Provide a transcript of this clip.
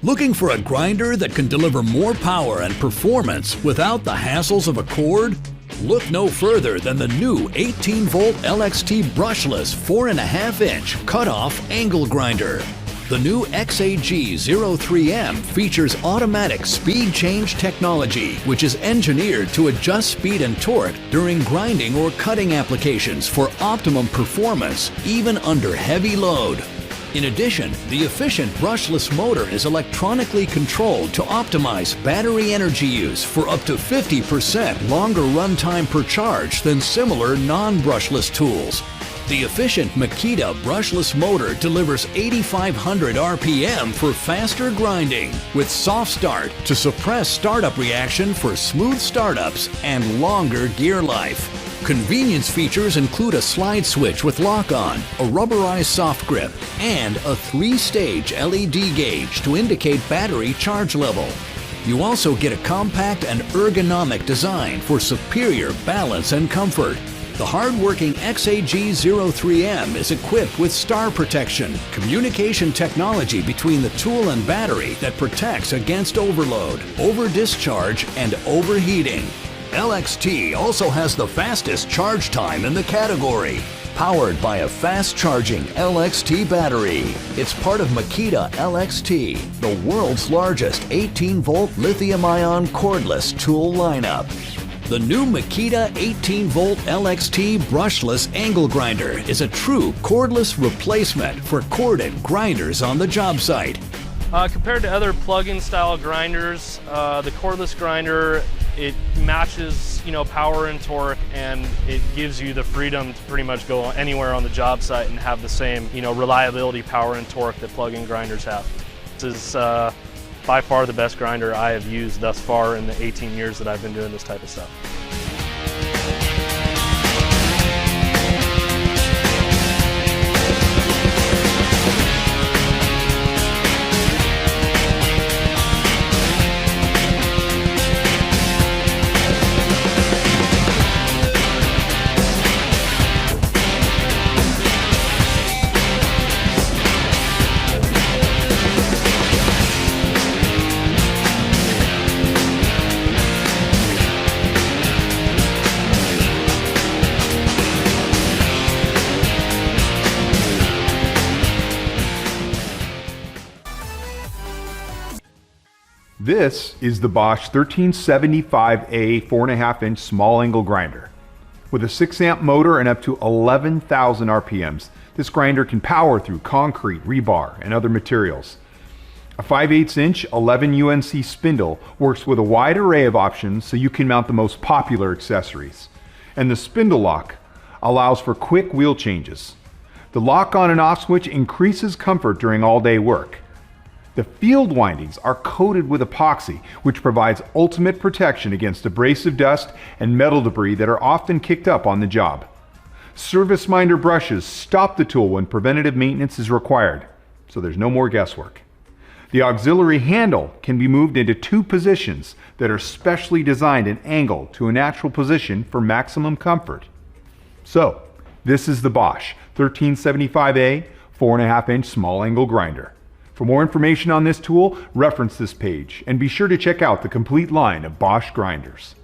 Looking for a grinder that can deliver more power and performance without the hassles of a cord? Look no further than the new 18-volt LXT brushless 4.5-inch cut-off angle grinder. The new XAG03M features automatic speed change technology, which is engineered to adjust speed and torque during grinding or cutting applications for optimum performance, even under heavy load. In addition, the efficient brushless motor is electronically controlled to optimize battery energy use for up to 50% longer runtime per charge than similar non-brushless tools. The efficient Makita brushless motor delivers 8,500 RPM for faster grinding, with soft start to suppress startup reaction for smooth startups and longer gear life. Convenience features include a slide switch with lock-on, a rubberized soft grip, and a 3-stage LED gauge to indicate battery charge level. You also get a compact and ergonomic design for superior balance and comfort. The hard-working XAG03M is equipped with star protection, communication technology between the tool and battery that protects against overload, over-discharge, and overheating. LXT also has the fastest charge time in the category, powered by a fast-charging LXT battery. It's part of Makita LXT, the world's largest 18-volt lithium-ion cordless tool lineup. The new Makita 18-volt LXT brushless angle grinder is a true cordless replacement for corded grinders on the job site. Compared to other plug-in style grinders, the cordless grinder, it matches, power and torque, and it gives you the freedom to pretty much go anywhere on the job site and have the same, reliability, power, and torque that plug-in grinders have. This is by far the best grinder I have used thus far in the 18 years that I've been doing this type of stuff. This is the Bosch 1375A 4.5-inch small angle grinder. With a 6-amp motor and up to 11,000 RPMs, this grinder can power through concrete, rebar, and other materials. A 5/8-inch 11 UNC spindle works with a wide array of options so you can mount the most popular accessories. And the spindle lock allows for quick wheel changes. The lock on and off switch increases comfort during all-day work. The field windings are coated with epoxy, which provides ultimate protection against abrasive dust and metal debris that are often kicked up on the job. Service minder brushes stop the tool when preventative maintenance is required, so there's no more guesswork. The auxiliary handle can be moved into 2 positions that are specially designed and angled to a natural position for maximum comfort. So, this is the Bosch 1375A 4.5-inch small angle grinder. For more information on this tool, reference this page and be sure to check out the complete line of Bosch grinders.